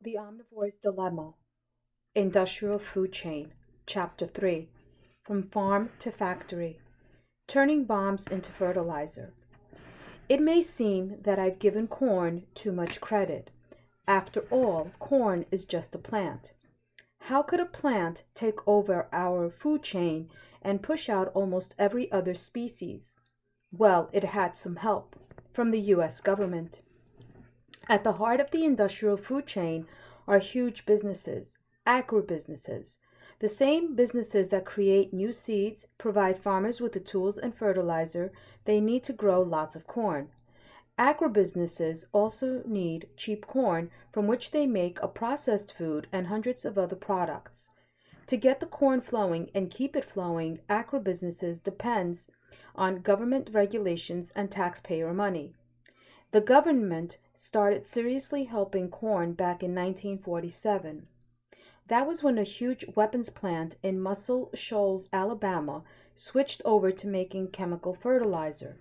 The Omnivore's Dilemma, Industrial Food Chain, Chapter 3, From Farm to Factory, Turning Bombs into Fertilizer. It may seem that I've given corn too much credit. After all, corn is just a plant. How could a plant take over our food chain and push out almost every other species? Well, it had some help from the US government. At the heart of the industrial food chain are huge businesses, agribusinesses, the same businesses that create new seeds, provide farmers with the tools and fertilizer they need to grow lots of corn. Agribusinesses also need cheap corn from which they make a processed food and hundreds of other products. To get the corn flowing and keep it flowing, agribusinesses depends on government regulations and taxpayer money. The government started seriously helping corn back in 1947. That was when a huge weapons plant in Muscle Shoals, Alabama, switched over to making chemical fertilizer.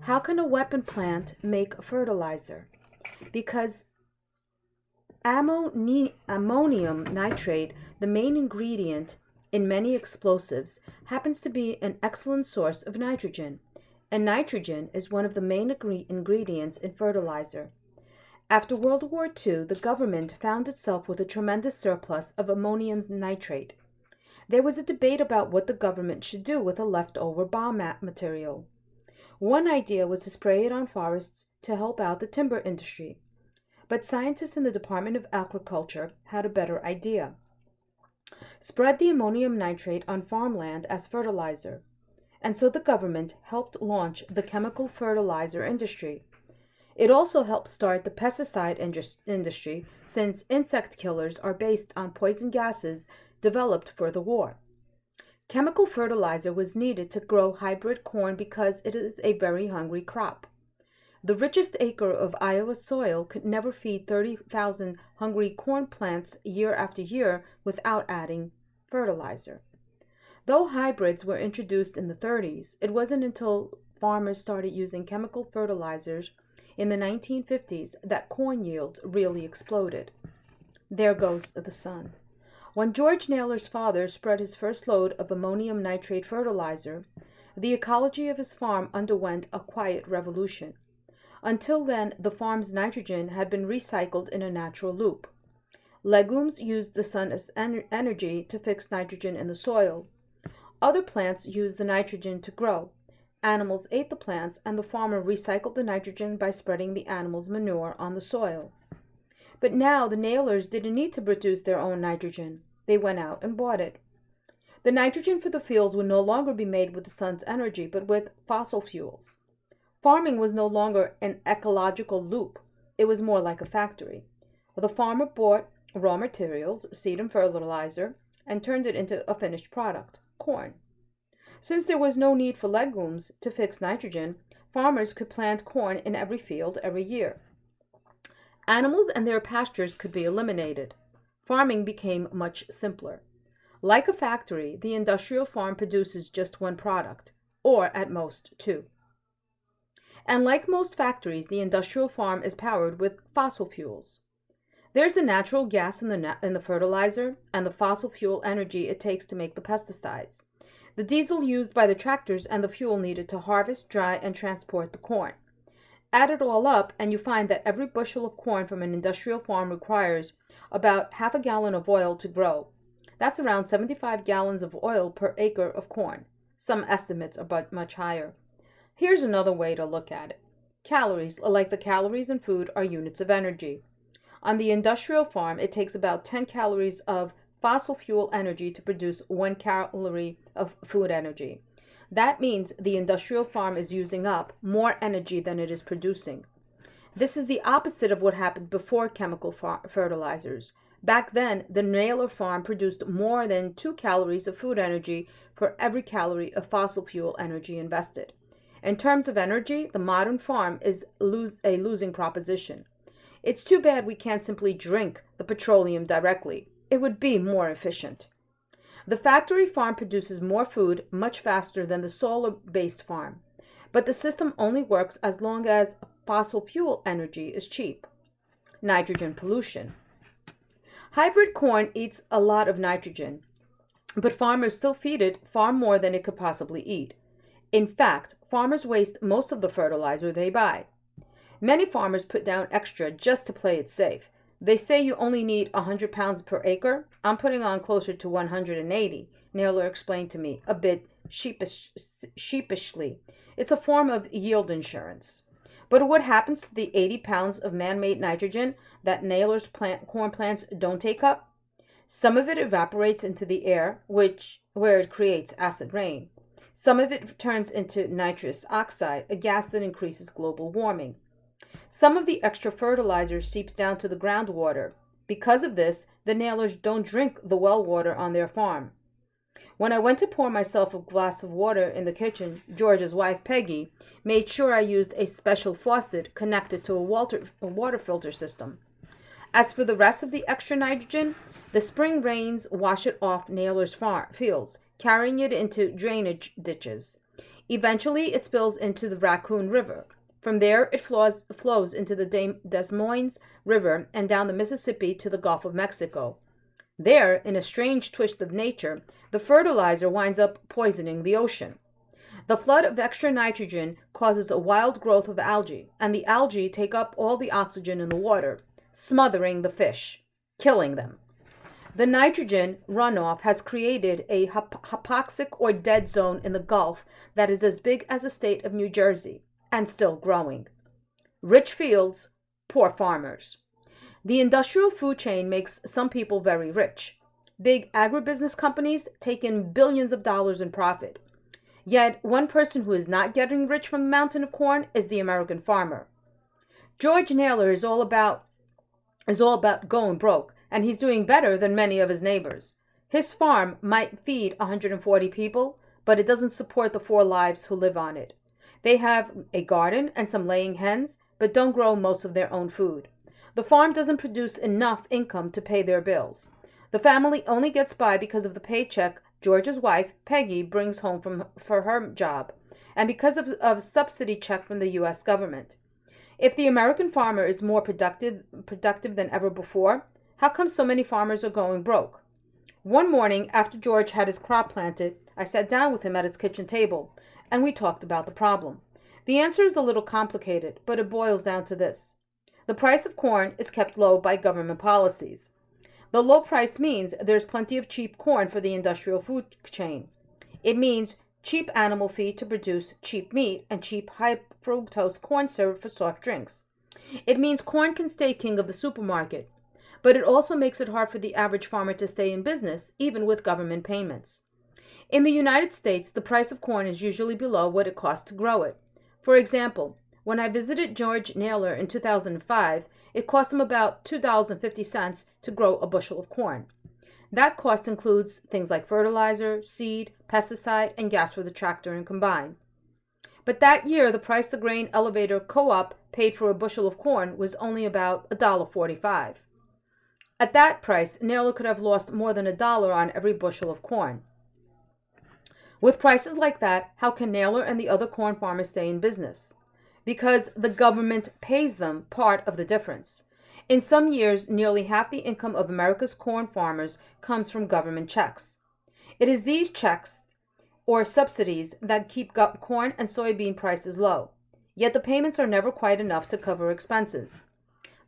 How can a weapon plant make fertilizer? Because ammonium nitrate, the main ingredient in many explosives, happens to be an excellent source of nitrogen, and nitrogen is one of the main ingredients in fertilizer. After World War II, the government found itself with a tremendous surplus of ammonium nitrate. There was a debate about what the government should do with the leftover bomb material. One idea was to spray it on forests to help out the timber industry. But scientists in the Department of Agriculture had a better idea. Spread the ammonium nitrate on farmland as fertilizer. And so the government helped launch the chemical fertilizer industry. It also helped start the pesticide industry, since insect killers are based on poison gases developed for the war. Chemical fertilizer was needed to grow hybrid corn because it is a very hungry crop. The richest acre of Iowa soil could never feed 30,000 hungry corn plants year after year without adding fertilizer. Though hybrids were introduced in the 30s, it wasn't until farmers started using chemical fertilizers in the 1950s that corn yields really exploded. There goes the sun. When George Naylor's father spread his first load of ammonium nitrate fertilizer, the ecology of his farm underwent a quiet revolution. Until then, the farm's nitrogen had been recycled in a natural loop. Legumes used the sun as energy to fix nitrogen in the soil. Other plants used the nitrogen to grow. Animals ate the plants, and the farmer recycled the nitrogen by spreading the animals' manure on the soil. But now the Naylors didn't need to produce their own nitrogen. They went out and bought it. The nitrogen for the fields would no longer be made with the sun's energy, but with fossil fuels. Farming was no longer an ecological loop. It was more like a factory. The farmer bought raw materials, seed and fertilizer, and turned it into a finished product, corn. Since there was no need for legumes to fix nitrogen, farmers could plant corn in every field every year. Animals and their pastures could be eliminated. Farming became much simpler. Like a factory, the industrial farm produces just one product, or at most two. And like most factories, the industrial farm is powered with fossil fuels. There's the natural gas in the fertilizer and the fossil fuel energy it takes to make the pesticides, the diesel used by the tractors, and the fuel needed to harvest, dry, and transport the corn. Add it all up, and you find that every bushel of corn from an industrial farm requires about half a gallon of oil to grow. That's around 75 gallons of oil per acre of corn. Some estimates are much higher. Here's another way to look at it. Calories, like the calories in food, are units of energy. On the industrial farm, it takes about 10 calories of fossil fuel energy to produce 1 calorie of food energy. That means the industrial farm is using up more energy than it is producing. This is the opposite of what happened before chemical fertilizers. Back then, the Naylor farm produced more than 2 calories of food energy for every calorie of fossil fuel energy invested. In terms of energy, the modern farm is a losing proposition. It's too bad we can't simply drink the petroleum directly. It would be more efficient. The factory farm produces more food much faster than the solar-based farm, but the system only works as long as fossil fuel energy is cheap. Nitrogen pollution. Hybrid corn eats a lot of nitrogen, but farmers still feed it far more than it could possibly eat. In fact, farmers waste most of the fertilizer they buy. Many farmers put down extra just to play it safe. They say you only need 100 pounds per acre. I'm putting on closer to 180, Naylor explained to me, a bit sheepishly. It's a form of yield insurance. But what happens to the 80 pounds of man-made nitrogen that Naylor's corn plants don't take up? Some of it evaporates into the air, where it creates acid rain. Some of it turns into nitrous oxide, a gas that increases global warming. Some of the extra fertilizer seeps down to the groundwater. Because of this, the Naylors don't drink the well water on their farm. When I went to pour myself a glass of water in the kitchen, George's wife, Peggy, made sure I used a special faucet connected to a water filter system. As for the rest of the extra nitrogen, the spring rains wash it off Naylor's fields, carrying it into drainage ditches. Eventually, it spills into the Raccoon River. From there, it flows into the Des Moines River and down the Mississippi to the Gulf of Mexico. There, in a strange twist of nature, the fertilizer winds up poisoning the ocean. The flood of extra nitrogen causes a wild growth of algae, and the algae take up all the oxygen in the water, smothering the fish, killing them. The nitrogen runoff has created a hypoxic or dead zone in the Gulf that is as big as the state of New Jersey, and still growing. Rich fields, poor farmers. The industrial food chain makes some people very rich. Big agribusiness companies take in billions of dollars in profit. Yet, one person who is not getting rich from the mountain of corn is the American farmer. George Naylor is all about going broke, and he's doing better than many of his neighbors. His farm might feed 140 people, but it doesn't support the 4 lives who live on it. They have a garden and some laying hens, but don't grow most of their own food. The farm doesn't produce enough income to pay their bills. The family only gets by because of the paycheck George's wife, Peggy, brings home for her job, and because of a subsidy check from the U.S. government. If the American farmer is more productive than ever before, how come so many farmers are going broke? One morning, after George had his crop planted, I sat down with him at his kitchen table, and we talked about the problem. The answer is a little complicated, but it boils down to this. The price of corn is kept low by government policies. The low price means there's plenty of cheap corn for the industrial food chain. It means cheap animal feed to produce cheap meat and cheap high fructose corn syrup for soft drinks. It means corn can stay king of the supermarket, but it also makes it hard for the average farmer to stay in business, even with government payments. In the United States, the price of corn is usually below what it costs to grow it. For example, when I visited George Naylor in 2005, it cost him about $2.50 to grow a bushel of corn. That cost includes things like fertilizer, seed, pesticide, and gas for the tractor and combine. But that year, the price the grain elevator co-op paid for a bushel of corn was only about $1.45. At that price, Naylor could have lost more than $1 on every bushel of corn. With prices like that, how can Naylor and the other corn farmers stay in business? Because the government pays them part of the difference. In some years, nearly half the income of America's corn farmers comes from government checks. It is these checks or subsidies that keep corn and soybean prices low. Yet the payments are never quite enough to cover expenses.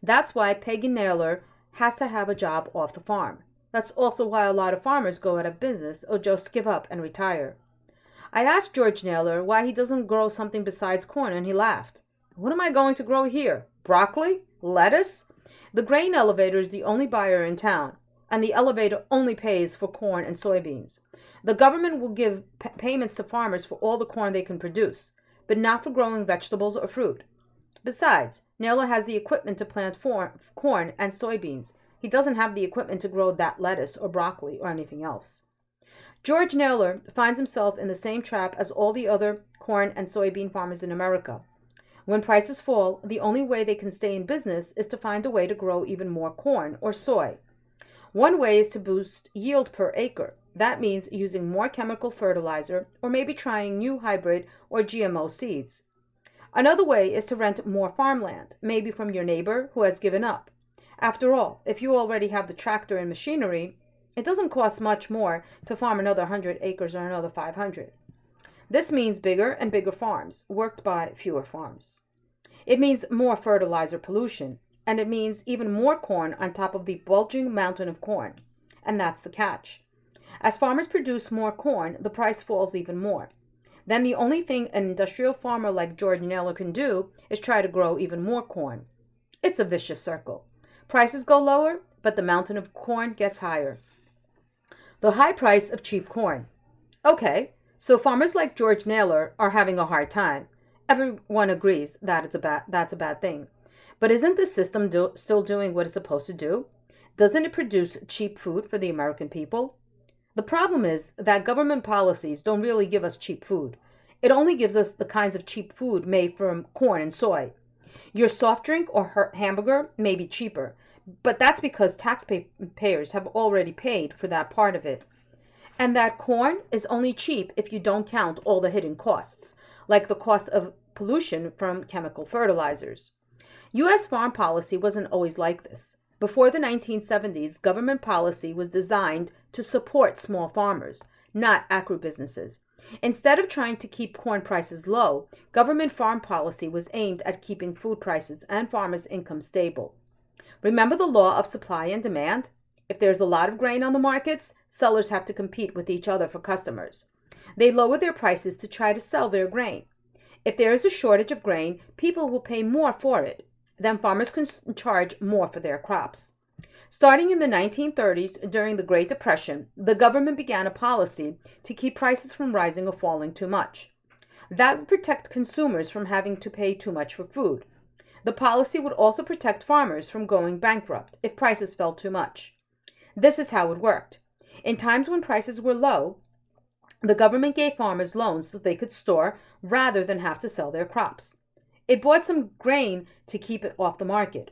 That's why Peggy Naylor has to have a job off the farm. That's also why a lot of farmers go out of business or just give up and retire. I asked George Naylor why he doesn't grow something besides corn, and he laughed. What am I going to grow here? Broccoli? Lettuce? The grain elevator is the only buyer in town, and the elevator only pays for corn and soybeans. The government will give payments to farmers for all the corn they can produce, but not for growing vegetables or fruit. Besides, Naylor has the equipment to plant corn and soybeans. He doesn't have the equipment to grow that lettuce or broccoli or anything else. George Naylor finds himself in the same trap as all the other corn and soybean farmers in America. When prices fall, the only way they can stay in business is to find a way to grow even more corn or soy. One way is to boost yield per acre. That means using more chemical fertilizer or maybe trying new hybrid or GMO seeds. Another way is to rent more farmland, maybe from your neighbor who has given up. After all, if you already have the tractor and machinery, it doesn't cost much more to farm another 100 acres or another 500. This means bigger and bigger farms, worked by fewer farms. It means more fertilizer pollution, and it means even more corn on top of the bulging mountain of corn. And that's the catch. As farmers produce more corn, the price falls even more. Then the only thing an industrial farmer like George Naylor can do is try to grow even more corn. It's a vicious circle. Prices go lower, but the mountain of corn gets higher. The high price of cheap corn. Okay, so farmers like George Naylor are having a hard time. Everyone agrees that that's a bad thing. But isn't the system still doing what it's supposed to do? Doesn't it produce cheap food for the American people? The problem is that government policies don't really give us cheap food. It only gives us the kinds of cheap food made from corn and soy. Your soft drink or hamburger may be cheaper, but that's because taxpayers have already paid for that part of it. And that corn is only cheap if you don't count all the hidden costs, like the cost of pollution from chemical fertilizers. U.S. farm policy wasn't always like this. Before the 1970s, government policy was designed to support small farmers, not agribusinesses. Instead of trying to keep corn prices low, government farm policy was aimed at keeping food prices and farmers' income stable. Remember the law of supply and demand? If there's a lot of grain on the markets, sellers have to compete with each other for customers. They lower their prices to try to sell their grain. If there is a shortage of grain, people will pay more for it. Then farmers can charge more for their crops. Starting in the 1930s, during the Great Depression, the government began a policy to keep prices from rising or falling too much. That would protect consumers from having to pay too much for food. The policy would also protect farmers from going bankrupt if prices fell too much. This is how it worked. In times when prices were low, the government gave farmers loans so they could store rather than have to sell their crops. It bought some grain to keep it off the market.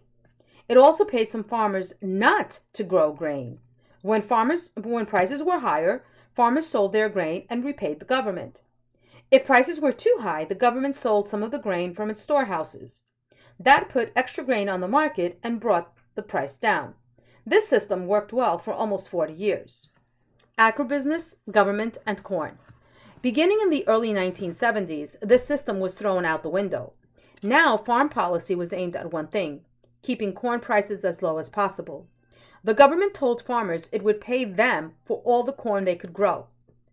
It also paid some farmers not to grow grain. When prices were higher, farmers sold their grain and repaid the government. If prices were too high, the government sold some of the grain from its storehouses. That put extra grain on the market and brought the price down. This system worked well for almost 40 years. Agribusiness, government, and corn. Beginning in the early 1970s, this system was thrown out the window. Now, farm policy was aimed at one thing, keeping corn prices as low as possible. The government told farmers it would pay them for all the corn they could grow.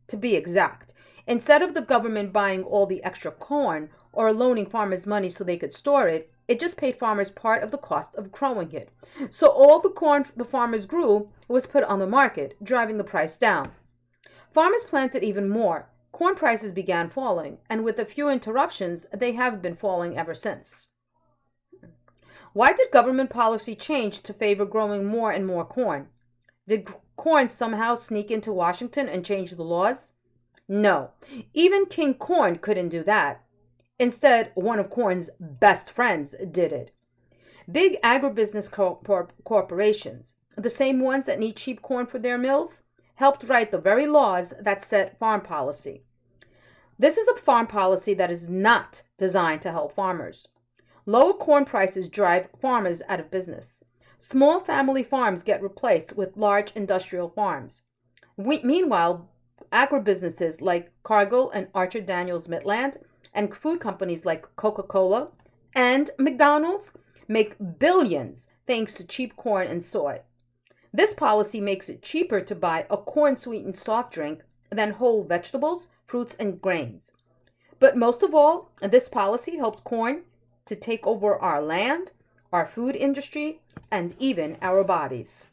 To be exact, instead of the government buying all the extra corn or loaning farmers money so they could store it, it just paid farmers part of the cost of growing it. So all the corn the farmers grew was put on the market, driving the price down. Farmers planted even more. Corn prices began falling, and with a few interruptions, they have been falling ever since. Why did government policy change to favor growing more and more corn? Did corn somehow sneak into Washington and change the laws? No, even King Corn couldn't do that. Instead, one of corn's best friends did it. Big agribusiness corporations, the same ones that need cheap corn for their mills, helped write the very laws that set farm policy. This is a farm policy that is not designed to help farmers. Lower corn prices drive farmers out of business. Small family farms get replaced with large industrial farms. Meanwhile, agribusinesses like Cargill and Archer Daniels Midland and food companies like Coca-Cola and McDonald's make billions thanks to cheap corn and soy. This policy makes it cheaper to buy a corn-sweetened soft drink than whole vegetables, fruits, and grains. But most of all, this policy helps corn to take over our land, our food industry, and even our bodies.